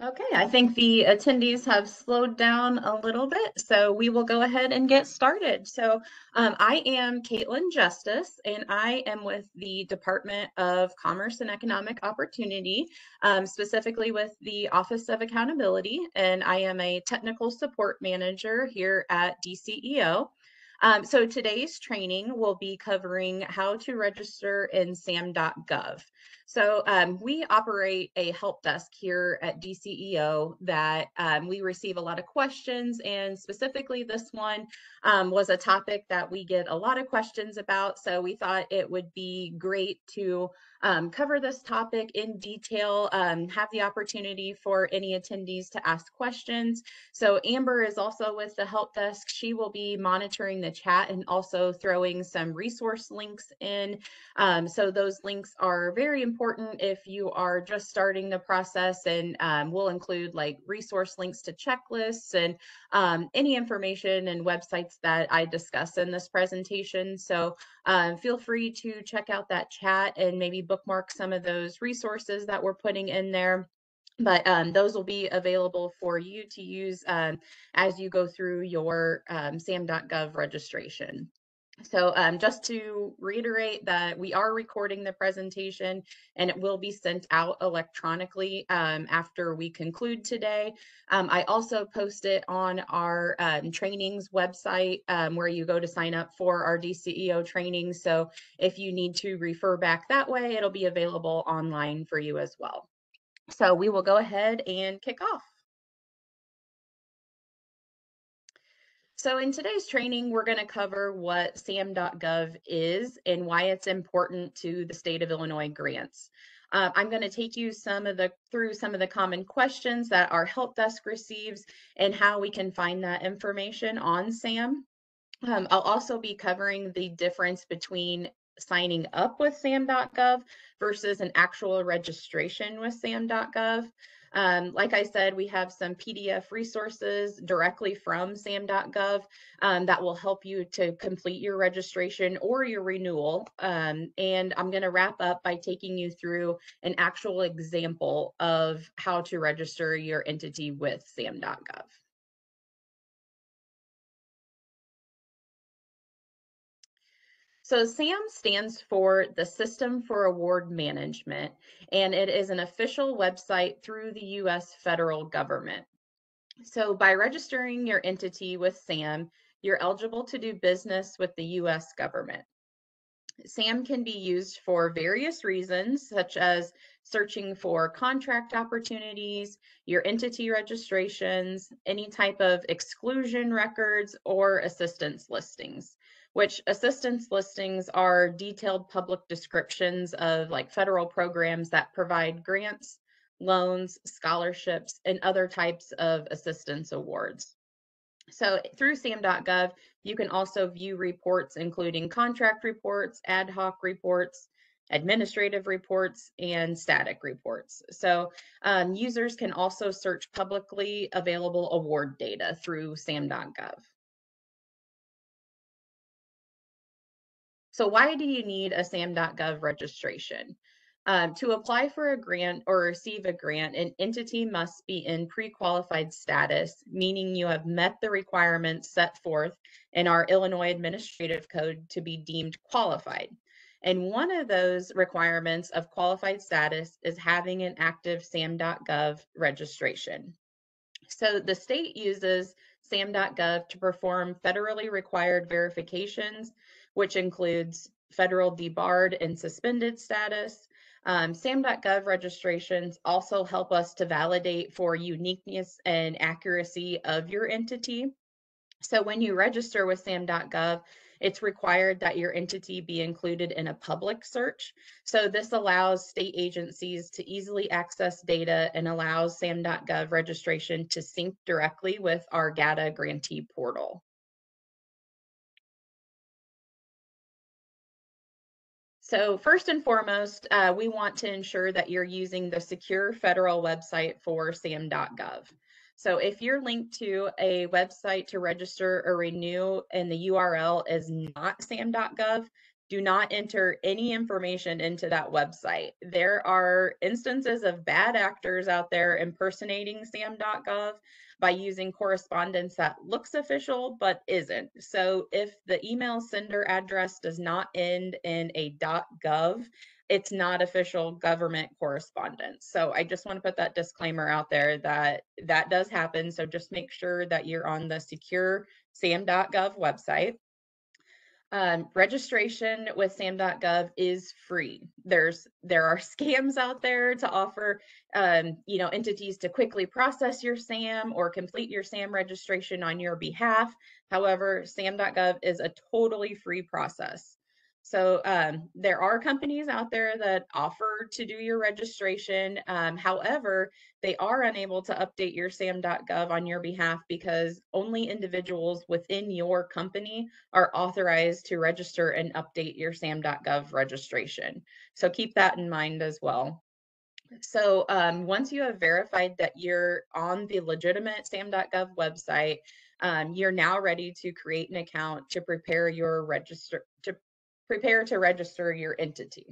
Okay, I think the attendees have slowed down a little bit, so we will go ahead and get started. I am Caitlin Justice, and I am with the Department of Commerce and Economic Opportunity, specifically with the Office of Accountability, and I am a technical support manager here at DCEO. So today's training will be covering how to register in SAM.gov. We operate a help desk here at DCEO that we receive a lot of questions, and specifically this one was a topic that we get a lot of questions about. So we thought it would be great to cover this topic in detail, have the opportunity for any attendees to ask questions. So Amber is also with the help desk. She will be monitoring the chat and also throwing some resource links in. So those links are very important if you are just starting the process, and we'll include like resource links to checklists and any information and websites that I discuss in this presentation. So feel free to check out that chat and maybe bookmark some of those resources that we're putting in there. But those will be available for you to use as you go through your SAM.gov registration. So just to reiterate that we are recording the presentation and it will be sent out electronically after we conclude today. I also post it on our trainings website where you go to sign up for our DCEO training. So if you need to refer back that way, it'll be available online for you as well. So we will go ahead and kick off. So in today's training, we're going to cover what SAM.gov is and why it's important to the state of Illinois grants. I'm going to take you through some of the common questions that our help desk receives and how we can find that information on SAM. I'll also be covering the difference between signing up with SAM.gov versus an actual registration with SAM.gov. Like I said, we have some PDF resources directly from SAM.gov that will help you to complete your registration or your renewal. And I'm going to wrap up by taking you through an actual example of how to register your entity with SAM.gov. So SAM stands for the System for Award Management, and it is an official website through the U.S. federal government. So by registering your entity with SAM, you're eligible to do business with the U.S. government. SAM can be used for various reasons, such as searching for contract opportunities, your entity registrations, any type of exclusion records, or assistance listings, which assistance listings are detailed public descriptions of like federal programs that provide grants, loans, scholarships, and other types of assistance awards. So through SAM.gov, you can also view reports, including contract reports, ad hoc reports, administrative reports, and static reports. So users can also search publicly available award data through SAM.gov. So why do you need a SAM.gov registration? To apply for a grant or receive a grant, an entity must be in pre-qualified status, meaning you have met the requirements set forth in our Illinois Administrative Code to be deemed qualified. And one of those requirements of qualified status is having an active SAM.gov registration. So the state uses SAM.gov to perform federally required verifications, which includes federal debarred and suspended status. SAM.gov registrations also help us to validate for uniqueness and accuracy of your entity. So when you register with SAM.gov, it's required that your entity be included in a public search. So this allows state agencies to easily access data and allows SAM.gov registration to sync directly with our GATA grantee portal. So first and foremost, we want to ensure that you're using the secure federal website for SAM.gov. So if you're linked to a website to register or renew and the URL is not SAM.gov, do not enter any information into that website. There are instances of bad actors out there impersonating SAM.gov by using correspondence that looks official but isn't. So if the email sender address does not end in a .gov, it's not official government correspondence. So I just want to put that disclaimer out there that that does happen. So just make sure that you're on the secure SAM.gov website. Registration with SAM.gov is free. There are scams out there to offer entities to quickly process your SAM or complete your SAM registration on your behalf. However, SAM.gov is a totally free process. So there are companies out there that offer to do your registration. However, they are unable to update your SAM.gov on your behalf because only individuals within your company are authorized to register and update your SAM.gov registration. So keep that in mind as well. So once you have verified that you're on the legitimate SAM.gov website, you're now ready to create an account to prepare to register your entity.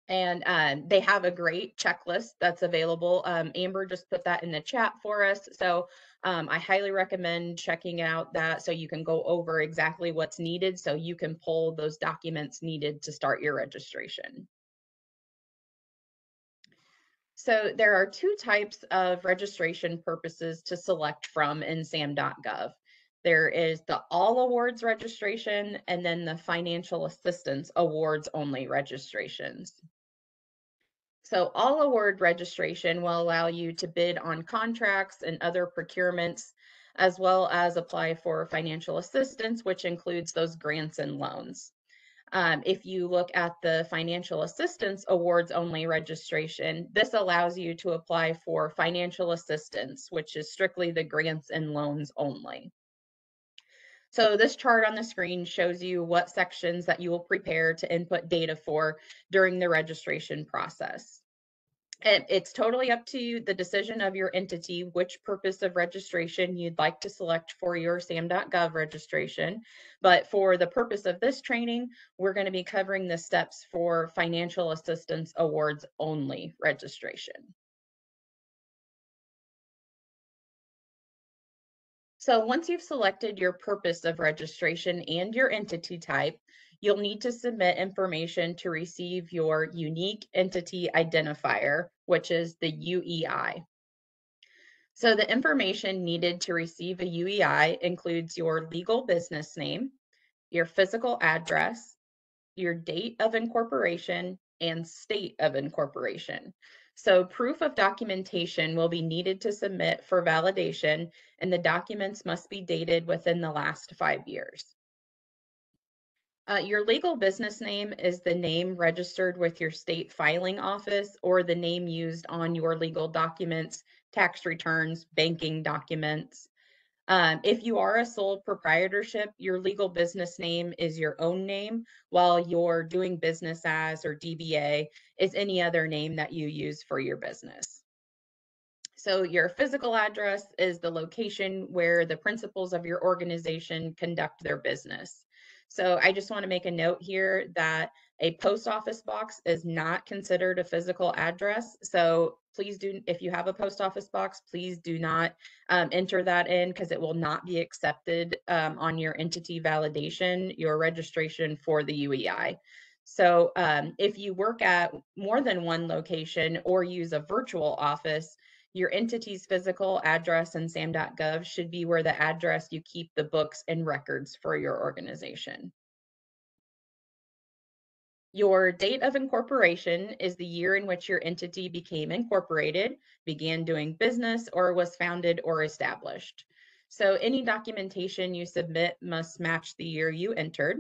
And they have a great checklist that's available. Amber just put that in the chat for us. So I highly recommend checking out that so you can go over exactly what's needed so you can pull those documents needed to start your registration. So there are two types of registration purposes to select from in SAM.gov. There is the All Awards registration and then the Financial Assistance Awards only registrations. So all award registration will allow you to bid on contracts and other procurements, as well as apply for financial assistance, which includes those grants and loans. If you look at the financial assistance awards only registration, this allows you to apply for financial assistance, which is strictly the grants and loans only. So this chart on the screen shows you what sections that you will prepare to input data for during the registration process. It's totally up to you, the decision of your entity, which purpose of registration you'd like to select for your SAM.gov registration. But for the purpose of this training, we're going to be covering the steps for financial assistance awards only registration. So once you've selected your purpose of registration and your entity type, you'll need to submit information to receive your Unique Entity Identifier, which is the UEI. So the information needed to receive a UEI includes your legal business name, your physical address, your date of incorporation, and state of incorporation. So proof of documentation will be needed to submit for validation, and the documents must be dated within the last 5 years. Your legal business name is the name registered with your state filing office or the name used on your legal documents, tax returns, banking documents. If you are a sole proprietorship, your legal business name is your own name, while your doing business as or DBA is any other name that you use for your business. So your physical address is the location where the principals of your organization conduct their business. So I just want to make a note here that a post office box is not considered a physical address. So please do, if you have a post office box, please do not enter that in because it will not be accepted on your entity validation, your registration for the UEI. So if you work at more than one location or use a virtual office, your entity's physical address in SAM.gov should be where the address you keep the books and records for your organization. Your date of incorporation is the year in which your entity became incorporated, began doing business, or was founded or established. So any documentation you submit must match the year you entered.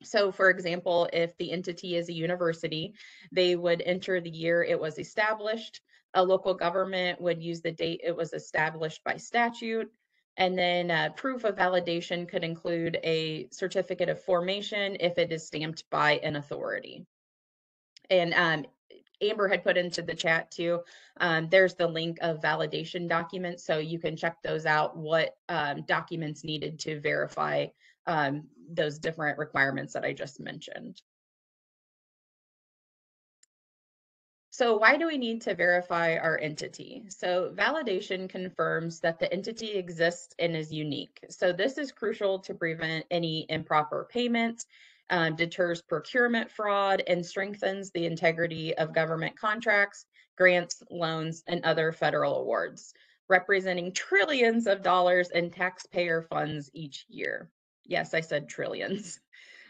So for example, if the entity is a university, they would enter the year it was established. A local government would use the date it was established by statute. And then proof of validation could include a certificate of formation if it is stamped by an authority. And Amber had put into the chat too, there's the link of validation documents, so you can check those out, what documents needed to verify those different requirements that I just mentioned. So why do we need to verify our entity? So validation confirms that the entity exists and is unique. So this is crucial to prevent any improper payments, deters procurement fraud, and strengthens the integrity of government contracts, grants, loans, and other federal awards, representing trillions of dollars in taxpayer funds each year. Yes, I said trillions.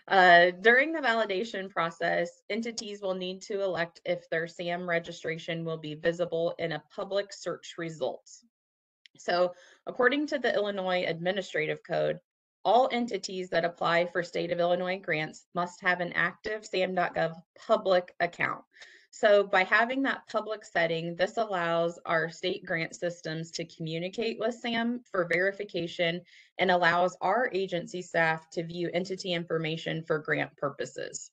During the validation process, entities will need to elect if their SAM registration will be visible in a public search results. So, according to the Illinois Administrative Code, all entities that apply for state of Illinois grants must have an active SAM.gov public account. So, by having that public setting, this allows our state grant systems to communicate with SAM for verification and allows our agency staff to view entity information for grant purposes.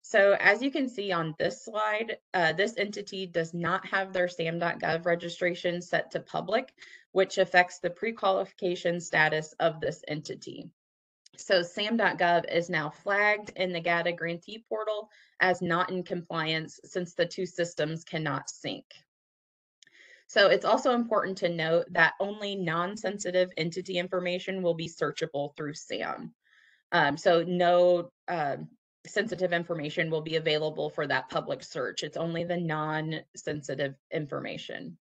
So as you can see on this slide, this entity does not have their SAM.gov registration set to public, which affects the pre-qualification status of this entity. So SAM.gov is now flagged in the GATA grantee portal as not in compliance since the two systems cannot sync. So it's also important to note that only non-sensitive entity information will be searchable through SAM. So no sensitive information will be available for that public search. It's only the non-sensitive information.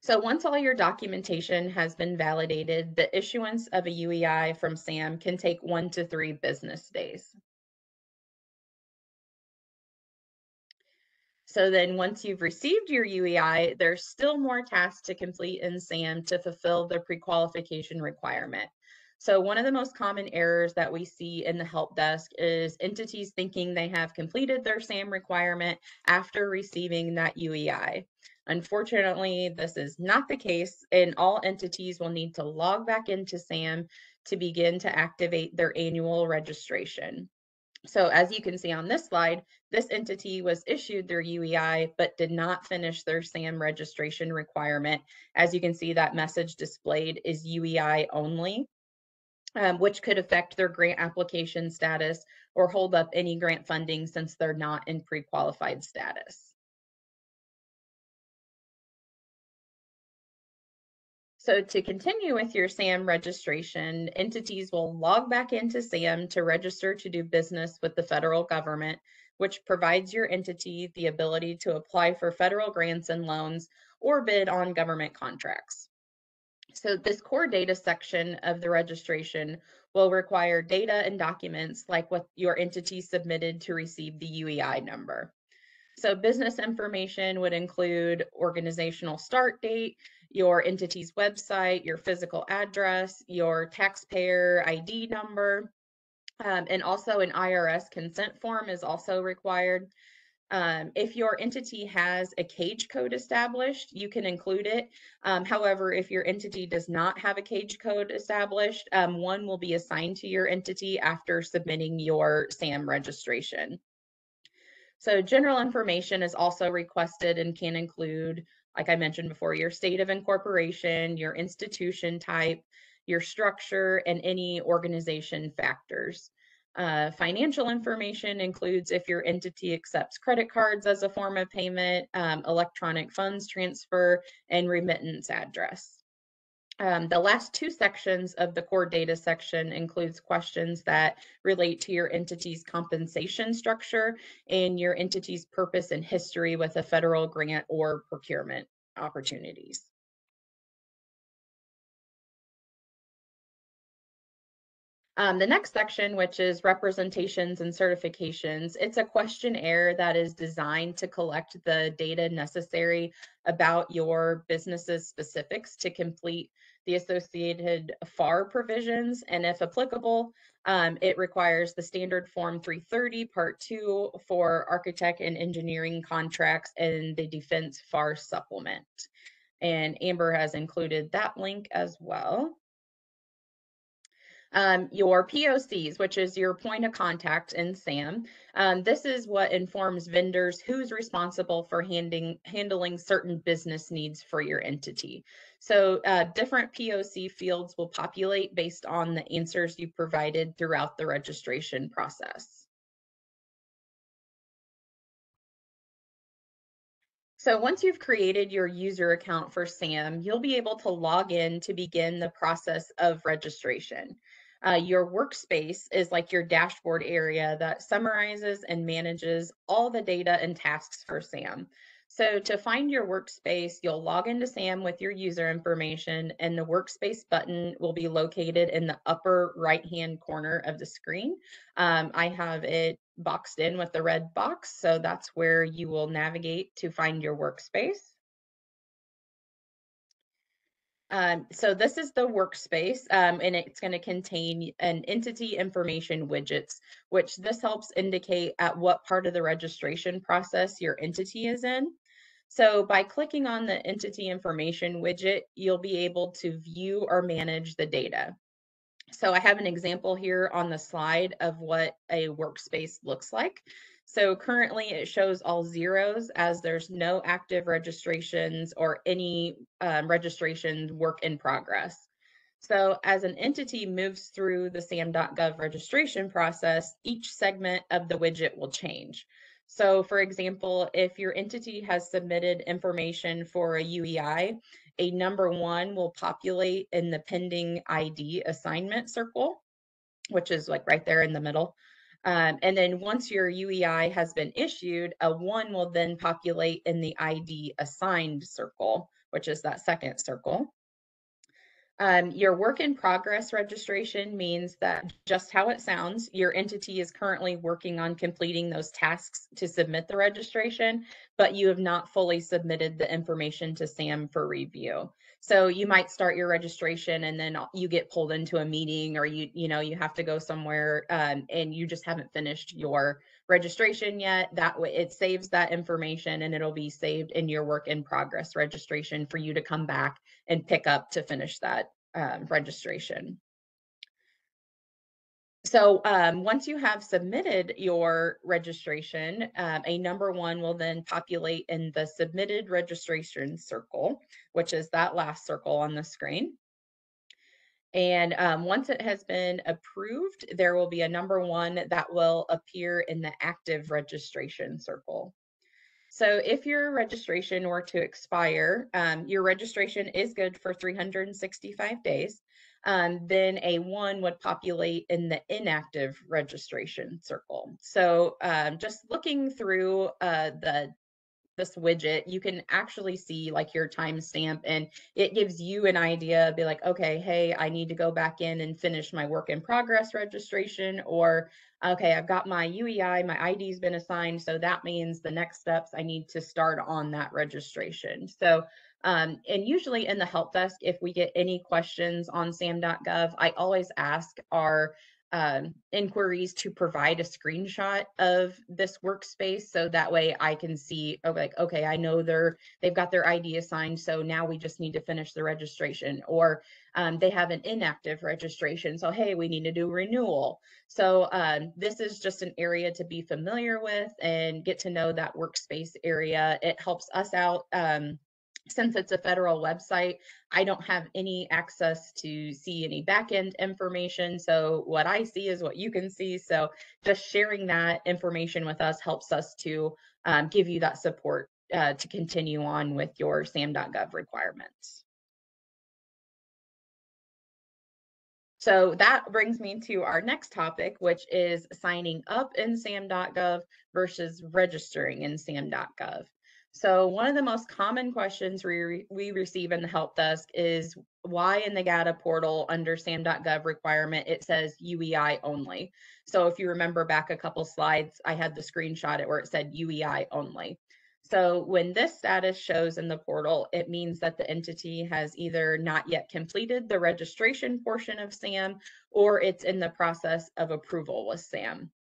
So once all your documentation has been validated, the issuance of a UEI from SAM can take 1 to 3 business days. So then once you've received your UEI, there's still more tasks to complete in SAM to fulfill the pre-qualification requirement. So one of the most common errors that we see in the help desk is entities thinking they have completed their SAM requirement after receiving that UEI. Unfortunately, this is not the case, and all entities will need to log back into SAM to begin to activate their annual registration. So as you can see on this slide, this entity was issued their UEI, but did not finish their SAM registration requirement. As you can see, that message displayed is UEI only, which could affect their grant application status or hold up any grant funding since they're not in pre-qualified status. So to continue with your SAM registration, entities will log back into SAM to register to do business with the federal government, which provides your entity the ability to apply for federal grants and loans or bid on government contracts. So this core data section of the registration will require data and documents like what your entity submitted to receive the UEI number. So business information would include organizational start date, your entity's website, your physical address, your taxpayer ID number, and also an IRS consent form is also required. If your entity has a cage code established, you can include it. However, if your entity does not have a cage code established, one will be assigned to your entity after submitting your SAM registration. So general information is also requested and can include, like I mentioned before, your state of incorporation, your institution type, your structure, and any organization factors. Financial information includes if your entity accepts credit cards as a form of payment, electronic funds transfer, and remittance address. The last two sections of the core data section includes questions that relate to your entity's compensation structure and your entity's purpose and history with a federal grant or procurement opportunities. The next section, which is representations and certifications, it's a questionnaire that is designed to collect the data necessary about your business's specifics to complete the associated FAR provisions. And if applicable, it requires the standard Form 330 Part 2 for architect and engineering contracts and the Defense FAR supplement. And Amber has included that link as well. Your POCs, which is your point of contact in SAM. This is what informs vendors who's responsible for handling certain business needs for your entity. So different POC fields will populate based on the answers you provided throughout the registration process. So once you've created your user account for SAM, you'll be able to log in to begin the process of registration. Your workspace is like your dashboard area that summarizes and manages all the data and tasks for SAM. So to find your workspace, you'll log into SAM with your user information, and the workspace button will be located in the upper right-hand corner of the screen. I have it boxed in with the red box, so that's where you will navigate to find your workspace. So this is the workspace, and it's going to contain an entity information widgets, which this helps indicate at what part of the registration process your entity is in. So by clicking on the entity information widget, you'll be able to view or manage the data. So I have an example here on the slide of what a workspace looks like. So currently it shows all zeros as there's no active registrations or any registration work in progress. So as an entity moves through the SAM.gov registration process, each segment of the widget will change. So for example, if your entity has submitted information for a UEI, a number 1 will populate in the pending ID assignment circle, which is like right there in the middle. And then once your UEI has been issued, a 1 will then populate in the ID assigned circle, which is that second circle. Your work in progress registration means that, just how it sounds, your entity is currently working on completing those tasks to submit the registration, but you have not fully submitted the information to SAM for review. So you might start your registration and then you get pulled into a meeting, or you have to go somewhere, and you just haven't finished your registration yet. That way it saves that information and it'll be saved in your work in progress registration for you to come back and pick up to finish that registration. So once you have submitted your registration, a number 1 will then populate in the submitted registration circle, which is that last circle on the screen. And once it has been approved, there will be a number 1 that will appear in the active registration circle. So if your registration were to expire, your registration is good for 365 days. Then a 1 would populate in the inactive registration circle. So just looking through this widget, you can actually see like your timestamp, and it gives you an idea, be like, okay, hey, I need to go back in and finish my work in progress registration, or okay, I've got my UEI, my ID's been assigned, so that means the next steps I need to start on that registration. So and usually in the help desk, if we get any questions on SAM.gov, I always ask our inquiries to provide a screenshot of this workspace, so that way I can see, oh, like, okay, I know they've got their ID assigned, so now we just need to finish the registration, or they have an inactive registration, so hey, we need to do renewal. So this is just an area to be familiar with and get to know that workspace area. It helps us out. Since it's a federal website, I don't have any access to see any backend information. So what I see is what you can see. So just sharing that information with us helps us to give you that support to continue on with your SAM.gov requirements. So that brings me to our next topic, which is signing up in SAM.gov versus registering in SAM.gov. So one of the most common questions we receive in the help desk is why in the GATA portal under SAM.gov requirement, it says UEI only. So if you remember back a couple slides, I had the screenshot where it said UEI only. So when this status shows in the portal, it means that the entity has either not yet completed the registration portion of SAM, or it's in the process of approval with SAM.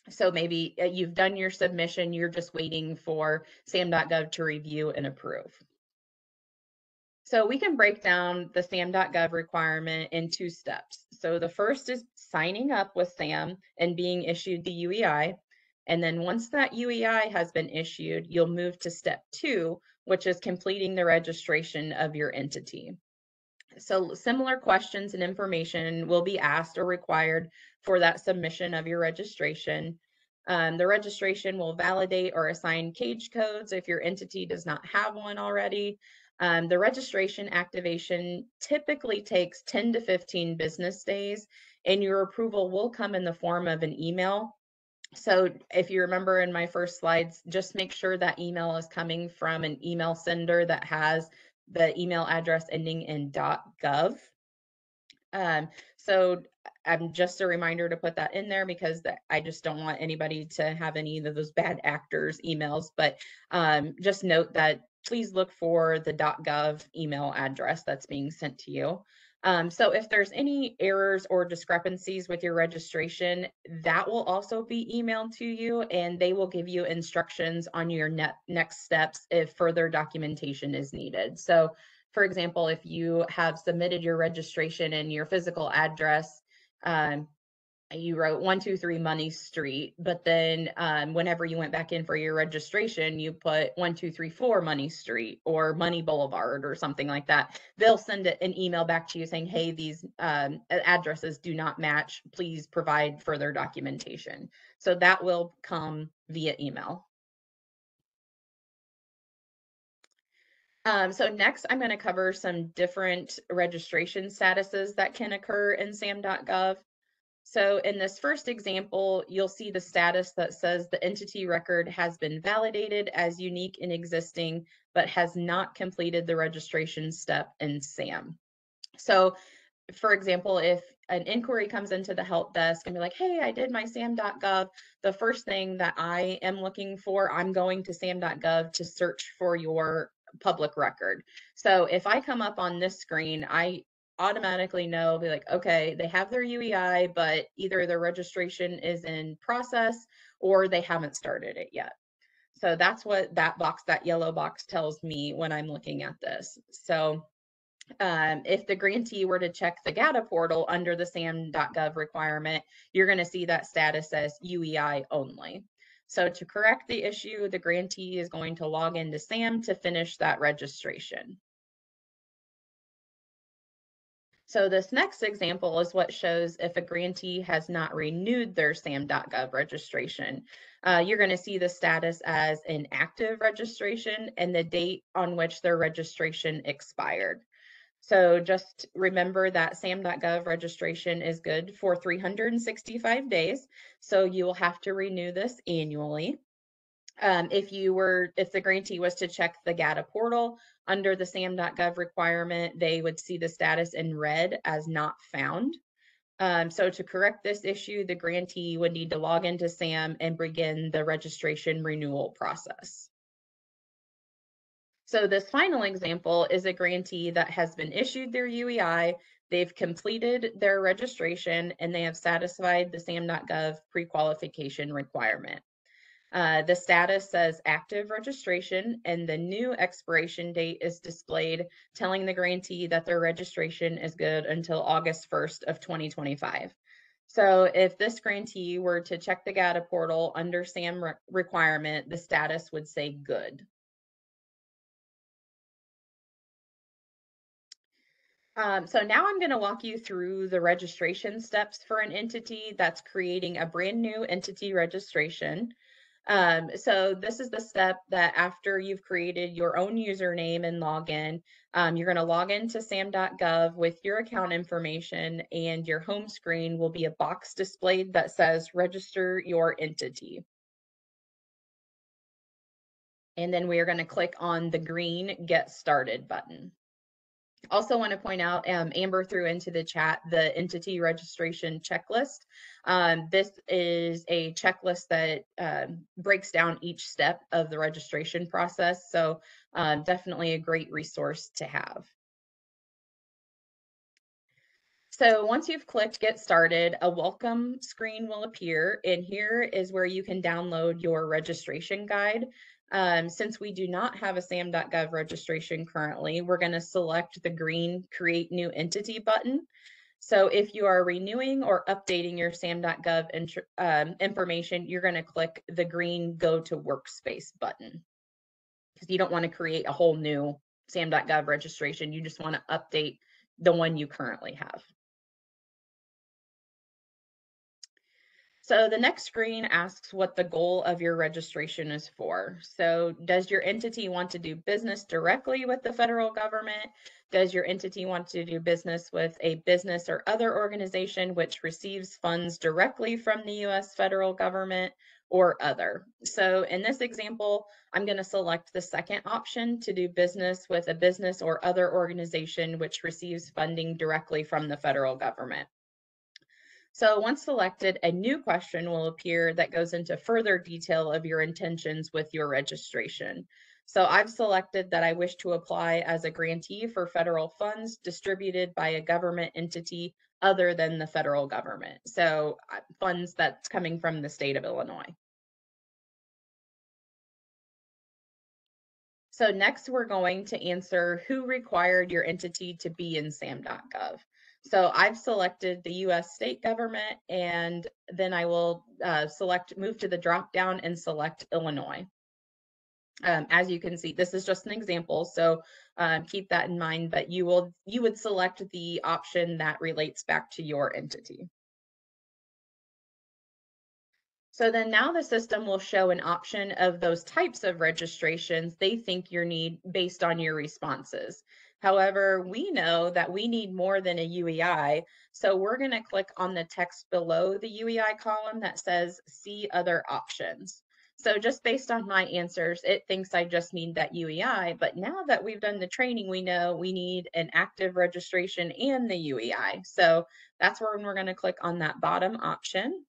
So maybe you've done your submission, you're just waiting for SAM.gov to review and approve. So we can break down the SAM.gov requirement in 2 steps. So the first is signing up with SAM and being issued the UEI. And then once that UEI has been issued, you'll move to step 2, which is completing the registration of your entity. So similar questions and information will be asked or required for that submission of your registration. The registration will validate or assign cage codes if your entity does not have one already. The registration activation typically takes 10 to 15 business days, and your approval will come in the form of an email. So if you remember in my first slides, just make sure that email is coming from an email sender that has the email address ending in .gov. So just a reminder to put that in there because I just don't want anybody to have any of those bad actors emails, but just note that please look for the .gov email address that's being sent to you. So if there's any errors or discrepancies with your registration, that will also be emailed to you, and they will give you instructions on your next steps if further documentation is needed. So for example, if you have submitted your registration and your physical address, you wrote 123 Money Street, but then whenever you went back in for your registration, you put 1234 Money Street or Money Boulevard or something like that. They'll send an email back to you saying, hey, these addresses do not match. Please provide further documentation. So that will come via email. So next, I'm going to cover some different registration statuses that can occur in SAM.gov. So in this first example, you'll see the status that says the entity record has been validated as unique and existing, but has not completed the registration step in SAM. So for example, if an inquiry comes into the help desk and be like, hey, I did my SAM.gov, the first thing that I am looking for, I'm going to SAM.gov to search for your public record. So if I come up on this screen, I automatically know, be like, okay, they have their UEI, but either their registration is in process or they haven't started it yet. So that's what that box, that yellow box tells me when I'm looking at this. So if the grantee were to check the GATA portal under the SAM.gov requirement, you're going to see that status as UEI only. So to correct the issue, the grantee is going to log into SAM to finish that registration. So this next example is what shows if a grantee has not renewed their SAM.gov registration. You're going to see the status as an active registration and the date on which their registration expired. So just remember that SAM.gov registration is good for 365 days. So you will have to renew this annually. If the grantee was to check the GATA portal under the SAM.gov requirement, they would see the status in red as not found. So to correct this issue, the grantee would need to log into SAM and begin the registration renewal process. So this final example is a grantee that has been issued their UEI, they've completed their registration, and they have satisfied the SAM.gov pre-qualification requirement. The status says active registration, and the new expiration date is displayed, telling the grantee that their registration is good until August 1st of 2025. So if this grantee were to check the GATA portal under SAM requirement, the status would say good. So now I'm going to walk you through the registration steps for an entity that's creating a brand new entity registration. So this is the step that after you've created your own username and login, you're going to log into SAM.gov with your account information, and your home screen will be a box displayed that says register your entity. And then we are going to click on the green Get Started button. Also want to point out, Amber threw into the chat the entity registration checklist. This is a checklist that breaks down each step of the registration process. So definitely a great resource to have. So once you've clicked Get Started, a welcome screen will appear, and here is where you can download your registration guide. Since we do not have a SAM.gov registration currently, we're going to select the green Create New Entity button. So if you are renewing or updating your SAM.gov information, you're going to click the green Go to Workspace button because you don't want to create a whole new SAM.gov registration. You just want to update the one you currently have. So the next screen asks what the goal of your registration is for. So does your entity want to do business directly with the federal government? Does your entity want to do business with a business or other organization which receives funds directly from the US federal government or other? So in this example, I'm going to select the second option to do business with a business or other organization which receives funding directly from the federal government. So once selected, a new question will appear that goes into further detail of your intentions with your registration. So I've selected that I wish to apply as a grantee for federal funds distributed by a government entity other than the federal government. So funds that's coming from the state of Illinois. So next we're going to answer who required your entity to be in SAM.gov. So I've selected the US state government, and then I will move to the drop down and select Illinois. As you can see, this is just an example, so keep that in mind, but you would select the option that relates back to your entity. So then now the system will show an option of those types of registrations they think you need based on your responses. However, we know that we need more than a UEI, so we're going to click on the text below the UEI column that says see other options. So just based on my answers, it thinks I just need that UEI, but now that we've done the training, we know we need an active registration and the UEI. So that's where we're going to click on that bottom option.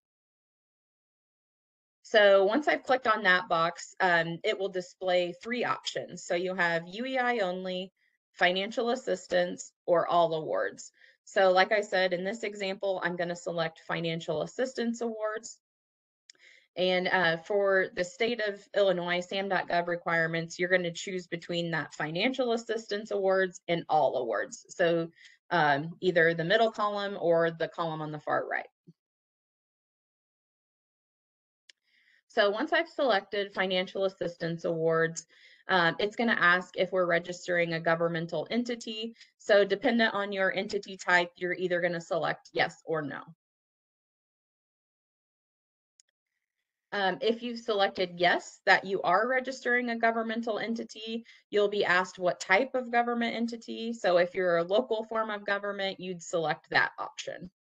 So once I've clicked on that box, it will display three options. So you have UEI only, financial assistance, or all awards. So like I said, in this example, I'm going to select financial assistance awards. And for the state of Illinois, SAM.gov requirements, you're going to choose between that financial assistance awards and all awards. So either the middle column or the column on the far right. So once I've selected financial assistance awards, it's going to ask if we're registering a governmental entity. So dependent on your entity type, you're either going to select yes or no. If you've selected yes, that you are registering a governmental entity, you'll be asked what type of government entity. So if you're a local form of government, you'd select that option.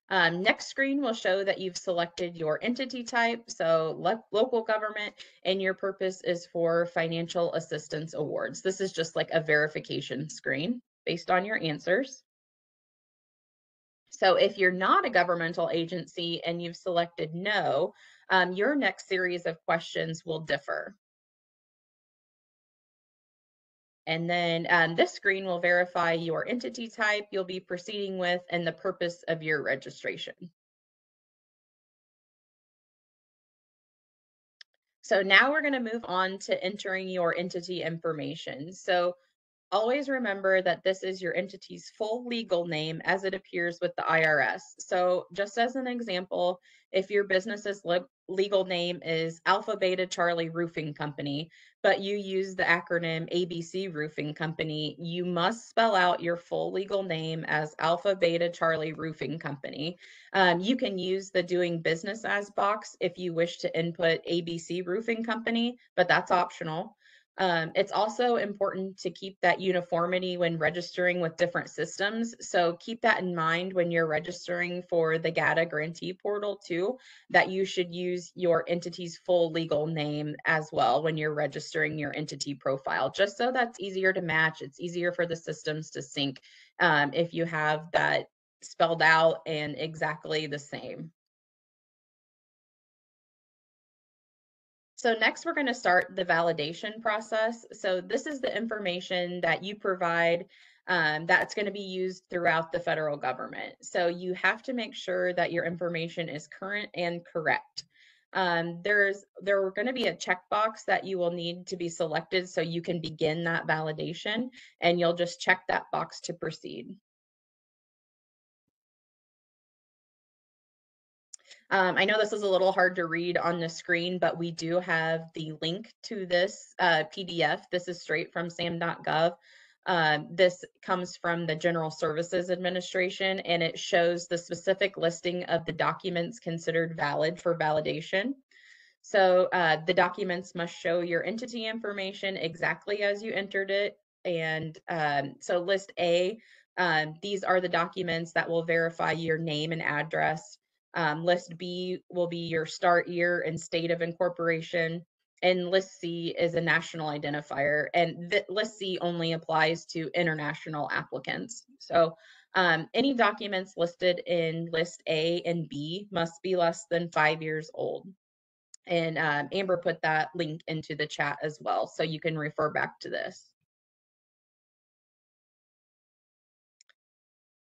Next screen will show that you've selected your entity type, so local government, and your purpose is for financial assistance awards. This is just like a verification screen based on your answers. So if you're not a governmental agency and you've selected no, your next series of questions will differ. And then this screen will verify your entity type you'll be proceeding with and the purpose of your registration. So now we're going to move on to entering your entity information. So always remember that this is your entity's full legal name as it appears with the IRS. So just as an example, if your business's legal name is Alpha Beta Charlie Roofing Company, but you use the acronym ABC Roofing Company, you must spell out your full legal name as Alpha Beta Charlie Roofing Company. You can use the doing business as box if you wish to input ABC Roofing Company, but that's optional. It's also important to keep that uniformity when registering with different systems. So keep that in mind when you're registering for the GATA grantee portal too, that you should use your entity's full legal name as well when you're registering your entity profile, just so that's easier to match. It's easier for the systems to sync if you have that spelled out and exactly the same. So next we're going to start the validation process. So this is the information that you provide that's going to be used throughout the federal government. So you have to make sure that your information is current and correct. there are going to be a checkbox that you will need to be selected so you can begin that validation, and you'll just check that box to proceed. I know this is a little hard to read on the screen, but we do have the link to this PDF. This is straight from SAM.gov. This comes from the General Services Administration, and it shows the specific listing of the documents considered valid for validation. So the documents must show your entity information exactly as you entered it. And so list A, these are the documents that will verify your name and address. List B will be your start year and state of incorporation. And list C is a national identifier. And list C only applies to international applicants. So any documents listed in list A and B must be less than 5 years old. And Amber put that link into the chat as well, so you can refer back to this.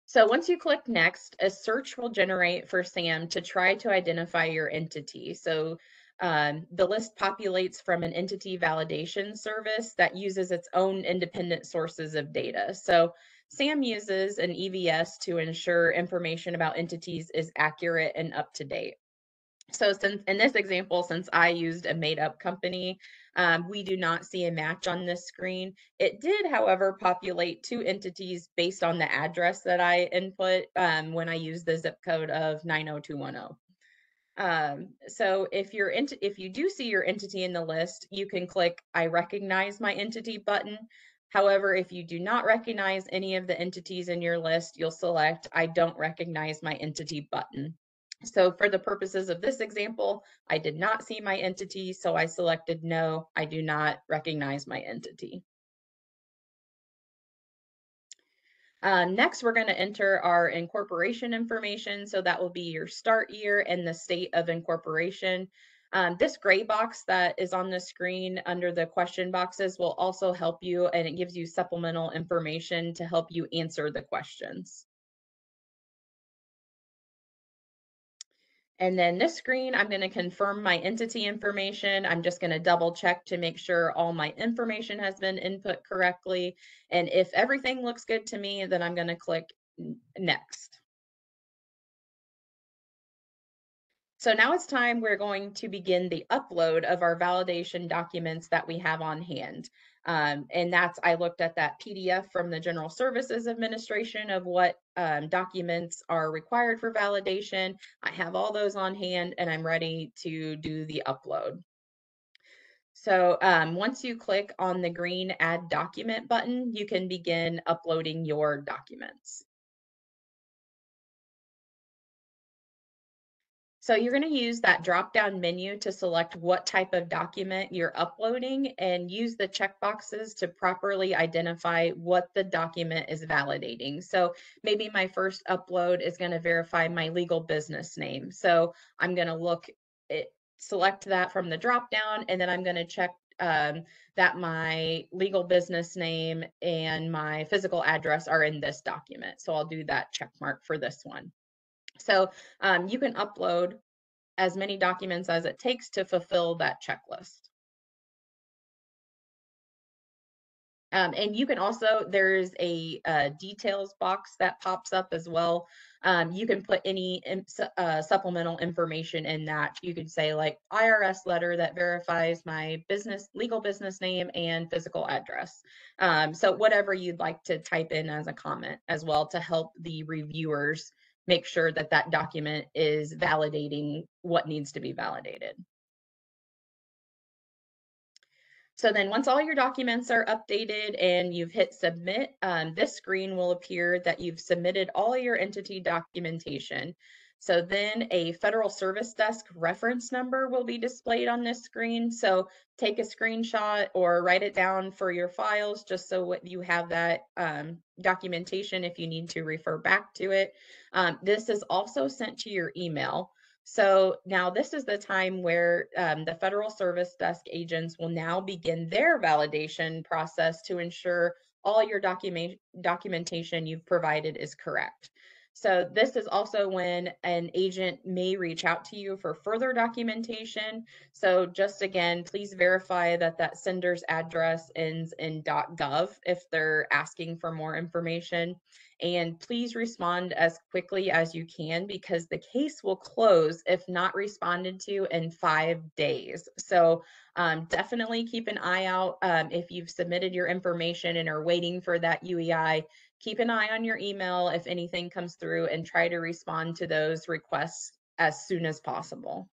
So once you click next, a search will generate for SAM to try to identify your entity. So the list populates from an entity validation service that uses its own independent sources of data. So SAM uses an EVS to ensure information about entities is accurate and up to date. So since in this example, since I used a made up company, we do not see a match on this screen. It did, however, populate two entities based on the address that I input when I used the zip code of 90210. So if you do see your entity in the list, you can click I recognize my entity button. However, if you do not recognize any of the entities in your list, you'll select I don't recognize my entity button. So for the purposes of this example, I did not see my entity, so I selected no, I do not recognize my entity. Next, we're going to enter our incorporation information. So that will be your start year and the state of incorporation. This gray box that is on the screen under the question boxes will also help you, and it gives you supplemental information to help you answer the questions. And then this screen, I'm going to confirm my entity information. I'm just going to double check to make sure all my information has been input correctly. And if everything looks good to me, then I'm going to click next. So now it's time we're going to begin the upload of our validation documents that we have on hand. And I looked at that PDF from the General Services Administration of what documents are required for validation. I have all those on hand and I'm ready to do the upload. So once you click on the green Add Document button, you can begin uploading your documents. So you're going to use that drop-down menu to select what type of document you're uploading and use the checkboxes to properly identify what the document is validating. So maybe my first upload is going to verify my legal business name. So I'm going to select that from the drop-down, and then I'm going to check that my legal business name and my physical address are in this document. So I'll do that check mark for this one. So you can upload as many documents as it takes to fulfill that checklist. And you can also, there's a details box that pops up as well. You can put any supplemental information in that. You could say like IRS letter that verifies my legal business name and physical address. So whatever you'd like to type in as a comment as well to help the reviewers make sure that that document is validating what needs to be validated. So then once all your documents are updated and you've hit submit, this screen will appear that you've submitted all your entity documentation. So then a Federal Service Desk reference number will be displayed on this screen. So take a screenshot or write it down for your files just so you have that documentation if you need to refer back to it. This is also sent to your email. So now this is the time where the Federal Service Desk agents will now begin their validation process to ensure all your documentation you've provided is correct. So this is also when an agent may reach out to you for further documentation. So just again, please verify that that sender's address ends in .gov if they're asking for more information. And please respond as quickly as you can because the case will close if not responded to in 5 days. So definitely keep an eye out if you've submitted your information and are waiting for that UEI. Keep an eye on your email if anything comes through and try to respond to those requests as soon as possible.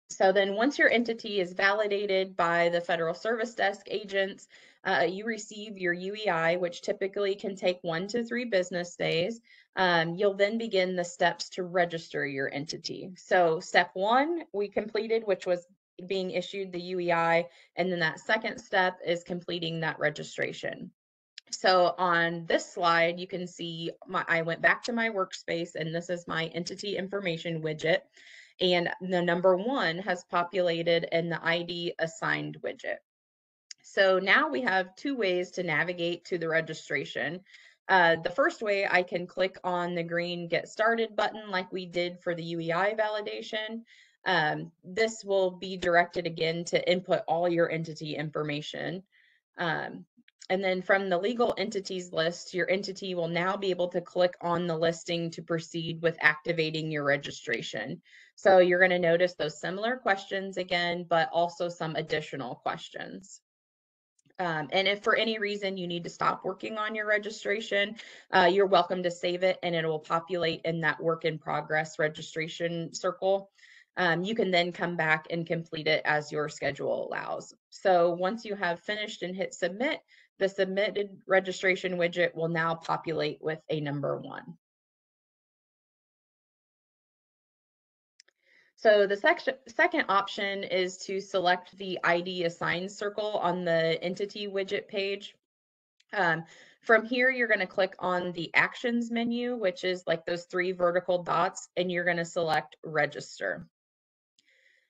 So then once your entity is validated by the Federal Service Desk agents, you receive your UEI, which typically can take 1 to 3 business days. You'll then begin the steps to register your entity. So step 1, we completed, which was being issued the UEI. And then that second step is completing that registration. So on this slide, you can see I went back to my workspace and this is my entity information widget. And the number 1 has populated in the ID assigned widget. So now we have 2 ways to navigate to the registration. The first way, I can click on the green Get Started button like we did for the UEI validation. This will be directed again to input all your entity information. And then from the legal entities list, your entity will now be able to click on the listing to proceed with activating your registration. So you're going to notice those similar questions again, but also some additional questions. And if for any reason you need to stop working on your registration, you're welcome to save it and it will populate in that work in progress registration circle. You can then come back and complete it as your schedule allows. So once you have finished and hit submit, the submitted registration widget will now populate with a number 1. So the second option is to select the ID assigned circle on the entity widget page. From here, you're going to click on the actions menu, which is like those 3 vertical dots, and you're going to select register.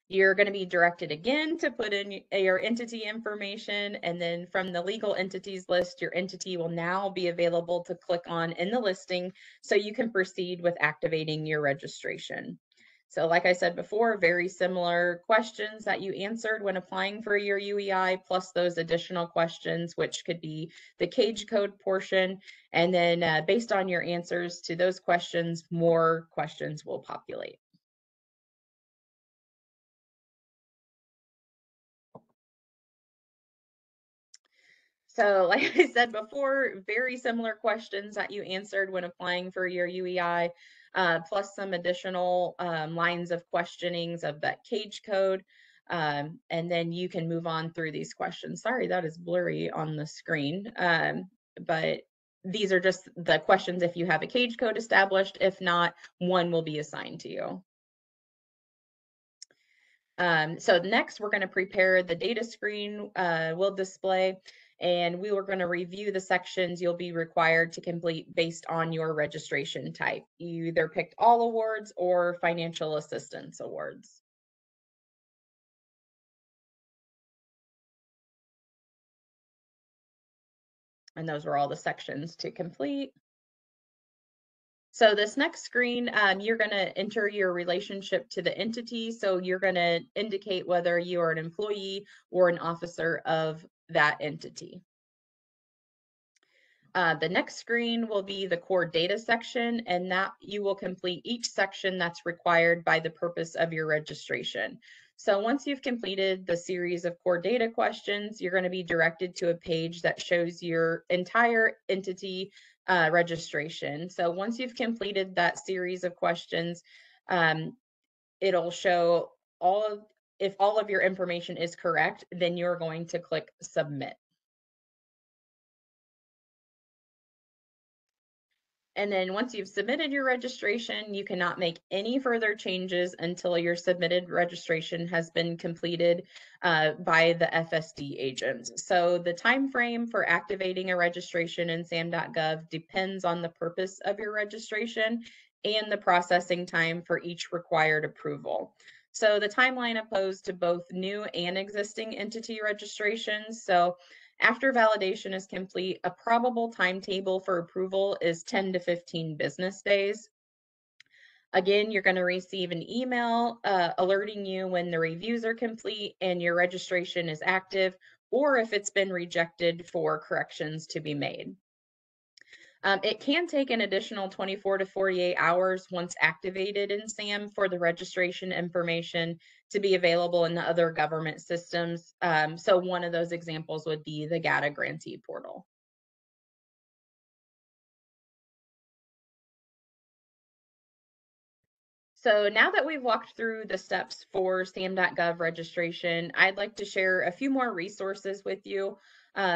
You're going to be directed again to put in your entity information, and then from the legal entities list, your entity will now be available to click on in the listing so you can proceed with activating your registration. So like I said before, very similar questions that you answered when applying for your UEI, plus those additional questions, which could be the cage code portion. And then based on your answers to those questions, more questions will populate. So like I said before, very similar questions that you answered when applying for your UEI, plus some additional lines of questionings of that cage code. And then you can move on through these questions. Sorry, that is blurry on the screen. But these are just the questions if you have a cage code established. If not, 1 will be assigned to you. So next, we're going to prepare the data screen will display, and we were going to review the sections you'll be required to complete based on your registration type. You either picked all awards or financial assistance awards. And those were all the sections to complete. So this next screen, you're going to enter your relationship to the entity. So you're going to indicate whether you are an employee or an officer of that entity. The next screen will be the core data section, and that you will complete each section that's required by the purpose of your registration. So once you've completed the series of core data questions, you're going to be directed to a page that shows your entire entity registration. So once you've completed that series of questions, it'll show if all of your information is correct, then you're going to click submit. And then once you've submitted your registration, you cannot make any further changes until your submitted registration has been completed by the FSD agents. So the time frame for activating a registration in SAM.gov depends on the purpose of your registration and the processing time for each required approval. So the timeline applies to both new and existing entity registrations. So After validation is complete, a probable timetable for approval is 10 to 15 business days. Again, you're going to receive an email alerting you when the reviews are complete and your registration is active, or if it's been rejected for corrections to be made. It can take an additional 24 to 48 hours once activated in SAM for the registration information to be available in the other government systems. So one of those examples would be the GATA grantee portal. So now that we've walked through the steps for SAM.gov registration, I'd like to share a few more resources with you.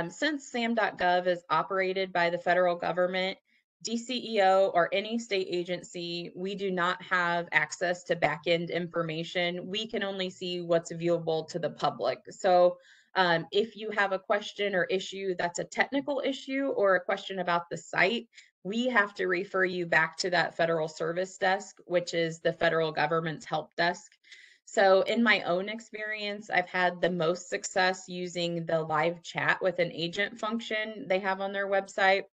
Since SAM.gov is operated by the federal government, DCEO, or any state agency, we do not have access to back-end information. We can only see what's viewable to the public. So if you have a question or issue that's a technical issue or a question about the site, we have to refer you back to that federal service desk, which is the federal government's help desk. So in my own experience, I've had the most success using the live chat with an agent function they have on their website.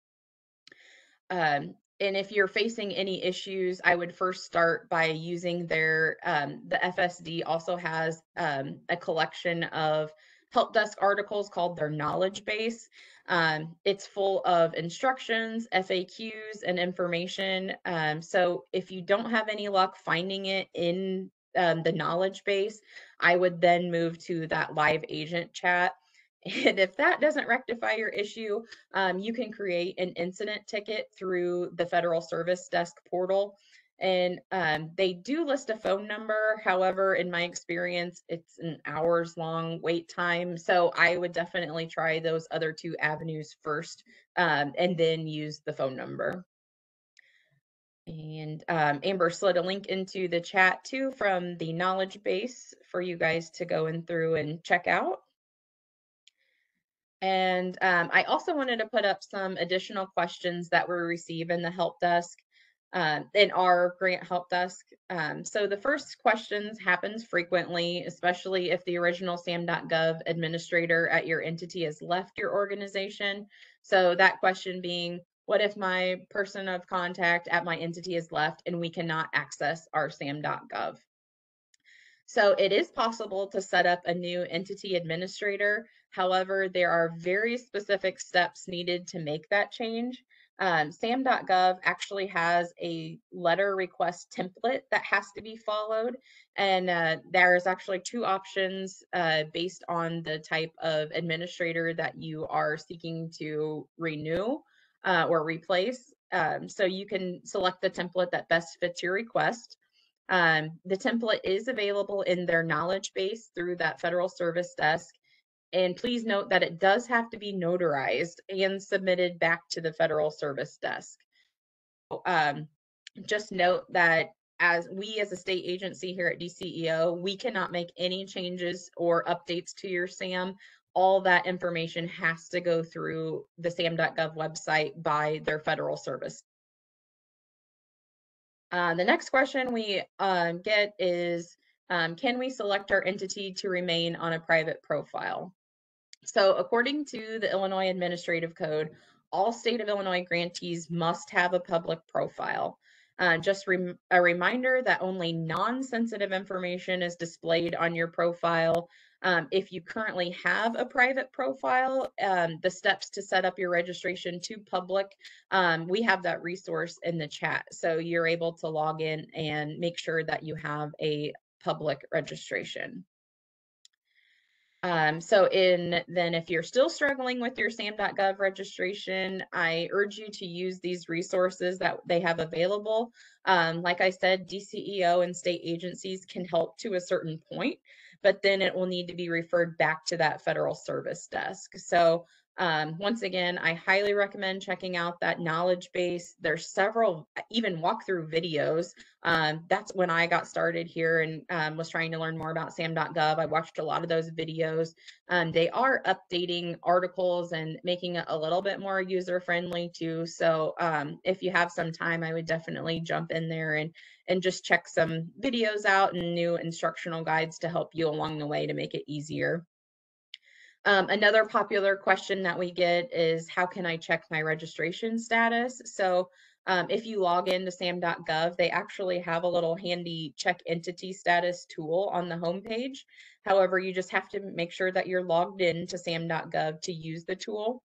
And if you're facing any issues, I would first start by using their, the FSD also has a collection of help desk articles called their knowledge base. It's full of instructions, FAQs, and information. So if you don't have any luck finding it in the knowledge base, I would then move to that live agent chat. And if that doesn't rectify your issue, you can create an incident ticket through the Federal Service Desk portal. And they do list a phone number. However, in my experience, it's an hours long wait time. So I would definitely try those other two avenues first, and then use the phone number. And Amber slid a link into the chat too from the knowledge base for you guys to go in through and check out. And I also wanted to put up some additional questions that we receive in the help desk, in our grant help desk. So the first questions happens frequently, especially if the original SAM.gov administrator at your entity has left your organization. So that question being, what if my person of contact at my entity has left and we cannot access our SAM.gov? So it is possible to set up a new entity administrator. However, there are very specific steps needed to make that change. SAM.gov actually has a letter request template that has to be followed. And there's actually two options based on the type of administrator that you are seeking to renew or replace. So you can select the template that best fits your request. The template is available in their knowledge base through that federal service desk. And please note that it does have to be notarized and submitted back to the federal service desk. Um, just note that as a state agency here at DCEO, we cannot make any changes or updates to your SAM. All that information has to go through the SAM.gov website by their federal service. The next question we get is, can we select our entity to remain on a private profile? So according to the Illinois Administrative Code, all state of Illinois grantees must have a public profile. Just a reminder that only non-sensitive information is displayed on your profile. If you currently have a private profile, the steps to set up your registration to public, we have that resource in the chat. So you're able to log in and make sure that you have a public registration. Then if you're still struggling with your SAM.gov registration, I urge you to use these resources that they have available. Like I said, DCEO and state agencies can help to a certain point, but then it will need to be referred back to that federal service desk. So once again, I highly recommend checking out that knowledge base. There's several even walkthrough videos. That's when I got started here and was trying to learn more about SAM.gov. I watched a lot of those videos. They are updating articles and making it a little bit more user-friendly too. So if you have some time, I would definitely jump in there and just check some videos out and new instructional guides to help you along the way to make it easier. Another popular question that we get is, how can I check my registration status? So if you log into SAM.gov, they actually have a little handy check entity status tool on the homepage. However, you just have to make sure that you're logged in to SAM.gov to use the tool.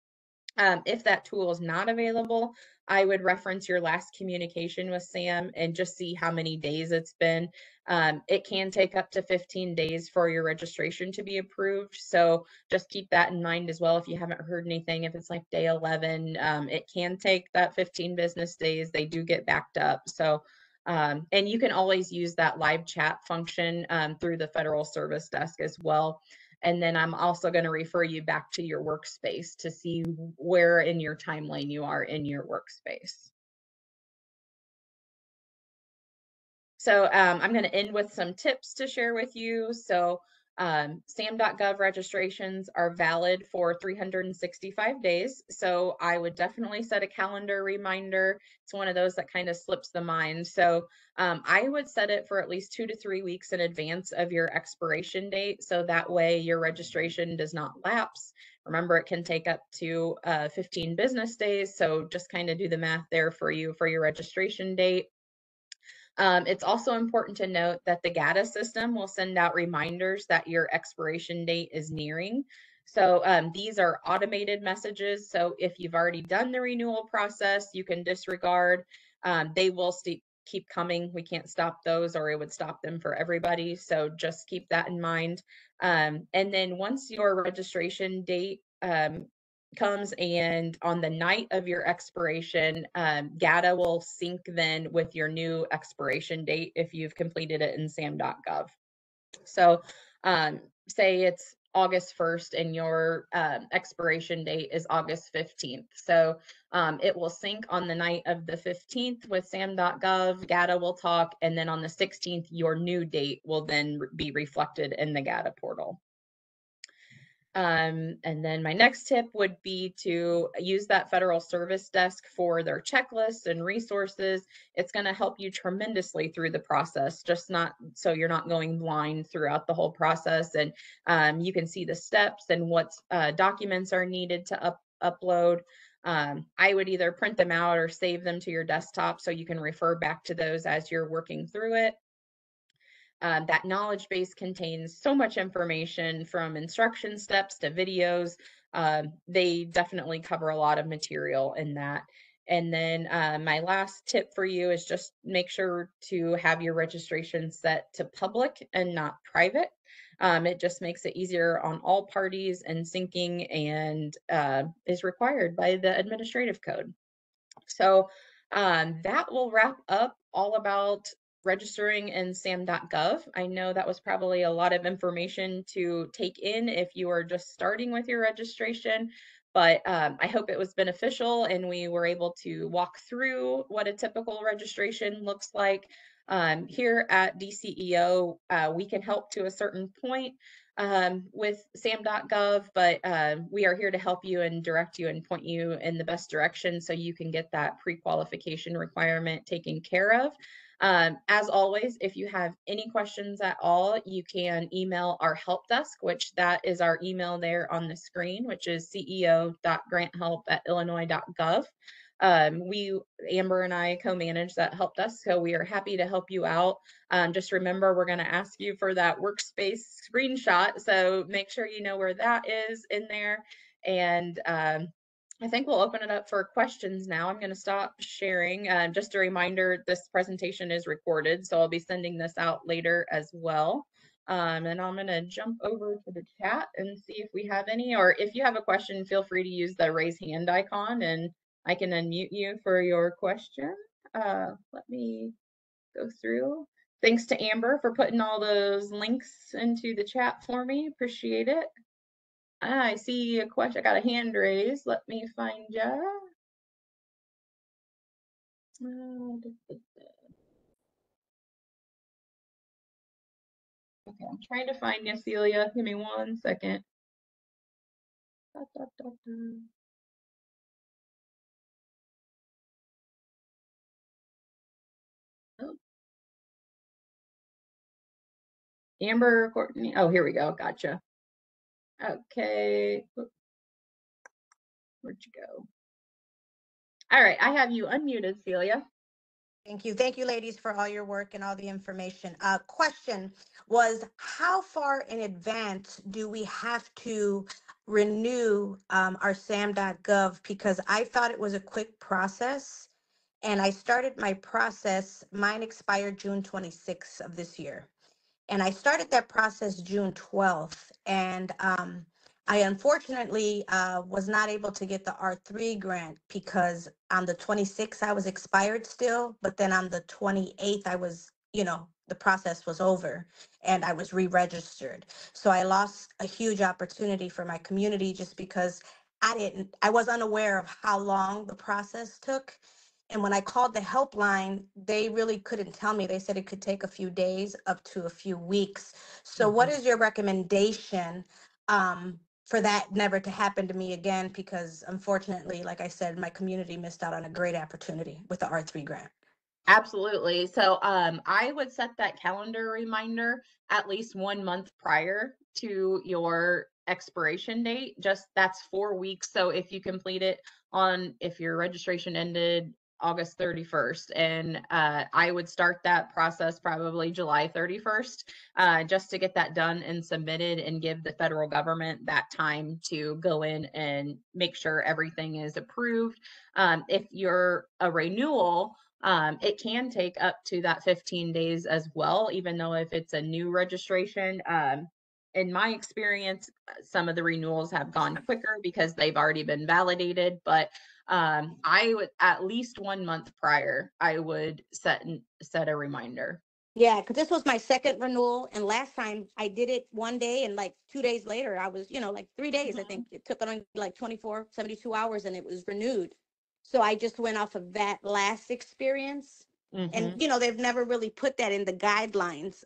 If that tool is not available, I would reference your last communication with Sam and just see how many days it's been. It can take up to 15 days for your registration to be approved. So just keep that in mind as well. If you haven't heard anything, if it's like day 11, it can take that 15 business days. They do get backed up. So, and you can always use that live chat function through the Federal Service Desk as well. And then I'm also going to refer you back to your workspace to see where in your timeline you are in your workspace. So I'm going to end with some tips to share with you. So SAM.gov registrations are valid for 365 days. So I would definitely set a calendar reminder. It's one of those that kind of slips the mind. So I would set it for at least 2 to 3 weeks in advance of your expiration date. So that way your registration does not lapse. Remember, it can take up to 15 business days. So just kind of do the math there for you for your registration date. It's also important to note that the GATA system will send out reminders that your expiration date is nearing. So these are automated messages. So if you've already done the renewal process, you can disregard. They will keep coming. We can't stop those, or it would stop them for everybody. So just keep that in mind. And then once your registration date comes and on the night of your expiration, GATA will sync then with your new expiration date if you've completed it in SAM.gov. So say it's August 1st and your expiration date is August 15th. So it will sync on the night of the 15th with SAM.gov, GATA will talk, and then on the 16th, your new date will then be reflected in the GATA portal. And then my next tip would be to use that Federal Service Desk for their checklists and resources. It's going to help you tremendously through the process, just not so you're not going blind throughout the whole process. And you can see the steps and what documents are needed to upload. I would either print them out or save them to your desktop so you can refer back to those as you're working through it. That knowledge base contains so much information from instruction steps to videos. They definitely cover a lot of material in that. And then my last tip for you is just make sure to have your registration set to public and not private. It just makes it easier on all parties, and syncing and is required by the administrative code. So that will wrap up all about registering in SAM.gov. I know that was probably a lot of information to take in if you are just starting with your registration, but I hope it was beneficial and we were able to walk through what a typical registration looks like. Here at DCEO, we can help to a certain point with SAM.gov, but we are here to help you and direct you and point you in the best direction so you can get that pre-qualification requirement taken care of. As always, if you have any questions at all, you can email our help desk, which that is our email there on the screen, which is ceo.granthelp@illinois.gov. Amber and I co-manage that help desk, so we are happy to help you out. Just remember, we're going to ask you for that workspace screenshot, so make sure you know where that is in there. And I think we'll open it up for questions now. I'm going to stop sharing. Just a reminder, this presentation is recorded, so I'll be sending this out later as well. And I'm going to jump over to the chat and see if we have any, or if you have a question, feel free to use the raise hand icon and I can unmute you for your question. Let me go through. Thanks to Amber for putting all those links into the chat for me. Appreciate it. I see a question. I got a hand raised. Let me find ya. Okay, I'm trying to find you, Celia. Give me 1 second. Oh. Amber, Courtney. Oh, here we go. Gotcha. Okay. Where'd you go? All right, I have you unmuted, Celia. Thank you. Thank you, ladies, for all your work and all the information. Question was, how far in advance do we have to renew our SAM.gov? Because I thought it was a quick process, and I started my process. Mine expired June 26th of this year. And I started that process June 12th. And I unfortunately was not able to get the R3 grant because on the 26th I was expired still, but then on the 28th I was, the process was over and I was re-registered. So I lost a huge opportunity for my community just because I was unaware of how long the process took. And when I called the helpline, they really couldn't tell me. They said it could take a few days up to a few weeks. So, what Mhm. is your recommendation for that never to happen to me again? Because unfortunately, like I said, my community missed out on a great opportunity with the R3 grant. Absolutely. So I would set that calendar reminder at least 1 month prior to your expiration date. Just that's 4 weeks. So if you complete it if your registration ended August 31st, and I would start that process probably July 31st, just to get that done and submitted and give the federal government that time to go in and make sure everything is approved. If you're a renewal, it can take up to that 15 days as well, even though if it's a new registration. In my experience, some of the renewals have gone quicker because they've already been validated, but I would at least 1 month prior, I would set a reminder. Yeah, because this was my second renewal, and last time I did it one day, and like 2 days later, I was, like 3 days. I think Mhm. it took only like 24, 72 hours, and it was renewed. So I just went off of that last experience, and Mhm. they've never really put that in the guidelines.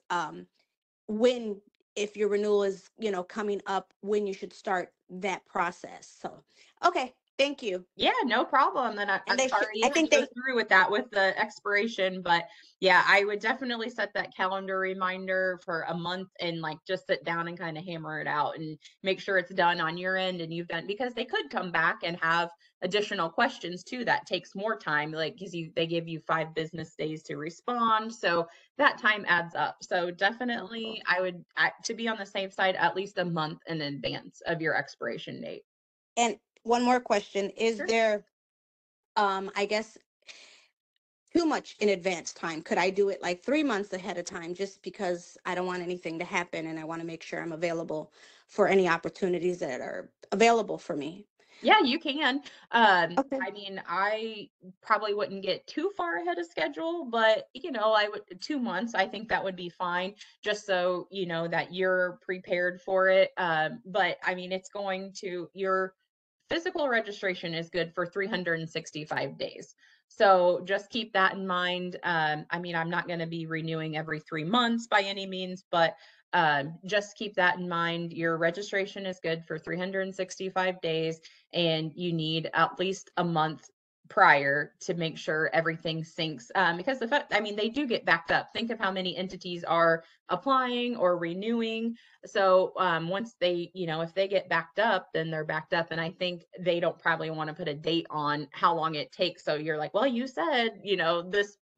When if your renewal is, coming up, when you should start that process. So, okay, thank you. Yeah, no problem. And And I'm they should. sorry you I had think to go they through with that with the expiration, but yeah, I would definitely set that calendar reminder for a month and like just sit down and kind of hammer it out and make sure it's done on your end and you've done, because they could come back and have additional questions too. That takes more time, like because they give you 5 business days to respond, so that time adds up. So definitely, to be on the safe side, at least a month in advance of your expiration date. and one more question: is Sure. there, I guess, too much in advance time? Could I do it like 3 months ahead of time just because I don't want anything to happen and I want to make sure I'm available for any opportunities that are available for me? Yeah, you can. Okay. I mean, I probably wouldn't get too far ahead of schedule, but I would 2 months. I think that would be fine, just so you know that you're prepared for it. But I mean, your physical registration is good for 365 days. So just keep that in mind. I mean, I'm not going to be renewing every 3 months by any means, but just keep that in mind. Your registration is good for 365 days, and you need at least a month prior to make sure everything syncs. Because I mean, they do get backed up. Think of how many entities are applying or renewing. So once if they get backed up, then they're backed up. And I think they don't probably want to put a date on how long it takes. So you're like, well, you said,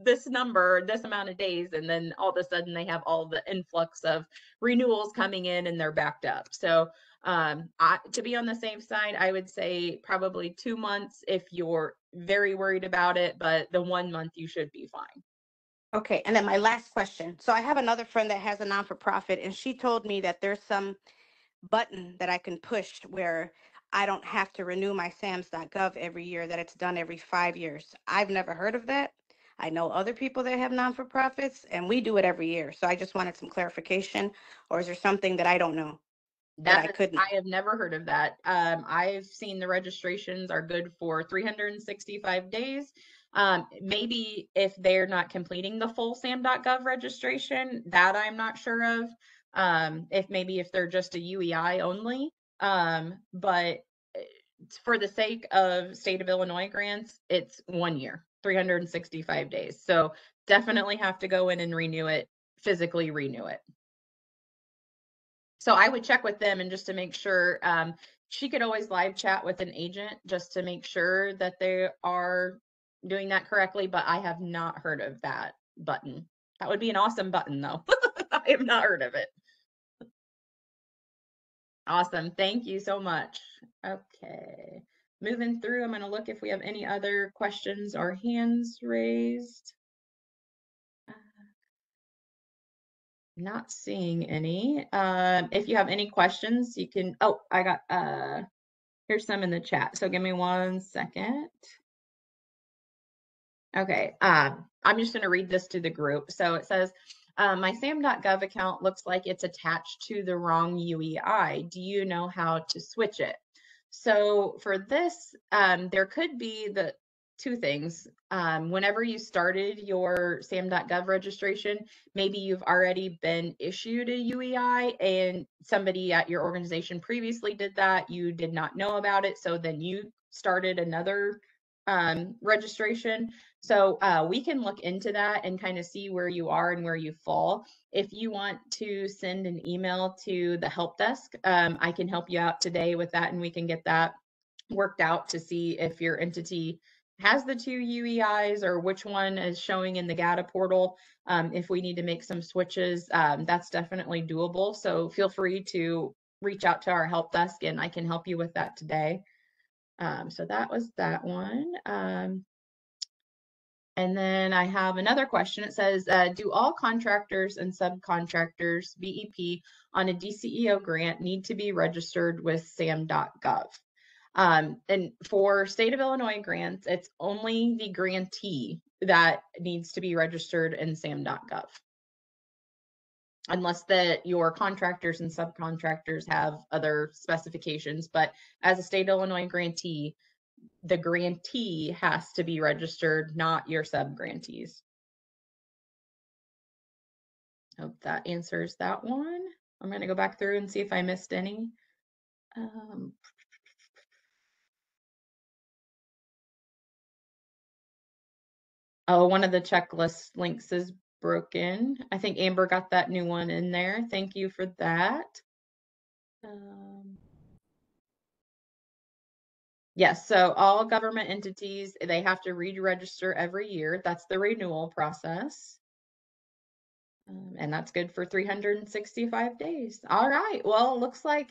this number, this amount of days, and then all of a sudden they have all the influx of renewals coming in and they're backed up. So to be on the safe side, I would say probably 2 months if you're very worried about it, but the 1 month you should be fine. Okay. And then my last question. So I have another friend that has a non for profit, and she told me that there's some button that I can push where I don't have to renew my SAMs.gov every year, that it's done every 5 years. I've never heard of that. I know other people that have non for profits, and we do it every year. So I just wanted some clarification. Or is there something that I don't know that I could know? I have never heard of that. I've seen the registrations are good for 365 days. Maybe if they're not completing the full SAM.gov registration, that I'm not sure of. If they're just a UEI only. But for the sake of state of Illinois grants, it's 1 year, 365 days. So definitely have to go in and physically renew it. So I would check with them and just to make sure. She could always live chat with an agent just to make sure that they are doing that correctly, but I have not heard of that button. That would be an awesome button though. I have not heard of it. Awesome. Thank you so much. Okay. Moving through, I'm going to look if we have any other questions or hands raised. Not seeing any. If you have any questions, you can, oh, I got, here's some in the chat. So give me 1 second. Okay, I'm just going to read this to the group. So it says, my SAM.gov account looks like it's attached to the wrong UEI. Do you know how to switch it? So for this, there could be the two things. Whenever you started your SAM.gov registration, maybe you've already been issued a UEI and somebody at your organization previously did that. You did not know about it. So then you started another registration. So we can look into that and kind of see where you are and where you fall. If you want to send an email to the help desk, I can help you out today with that and we can get that worked out to see if your entity has the two UEIs or which one is showing in the GATA portal. If we need to make some switches, that's definitely doable. So feel free to reach out to our help desk and I can help you with that today. So that was that one. And then I have another question. It says, do all contractors and subcontractors, BEP, on a DCEO grant need to be registered with SAM.gov? And for state of Illinois grants, it's only the grantee that needs to be registered in SAM.gov. Unless that your contractors and subcontractors have other specifications. But as a state of Illinois grantee, the grantee has to be registered, not your sub-grantees. Hope that answers that one. I'm going to go back through and see if I missed any. Oh, one of the checklist links is broken. I think Amber got that new one in there. Thank you for that. Yes, so all government entities, they have to re-register every year. That's the renewal process. And that's good for 365 days. All right, well, it looks like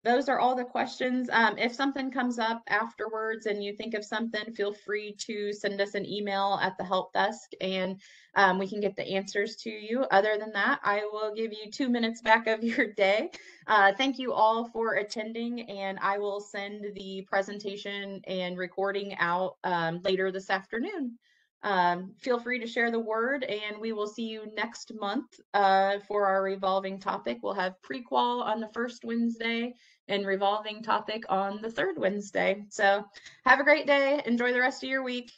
those are all the questions. If something comes up afterwards and you think of something, feel free to send us an email at the help desk and we can get the answers to you. Other than that, I will give you 2 minutes back of your day. Thank you all for attending and I will send the presentation and recording out later this afternoon. Feel free to share the word and we will see you next month for our revolving topic. We'll have pre-qual on the first Wednesday and revolving topic on the third Wednesday. So have a great day. Enjoy the rest of your week.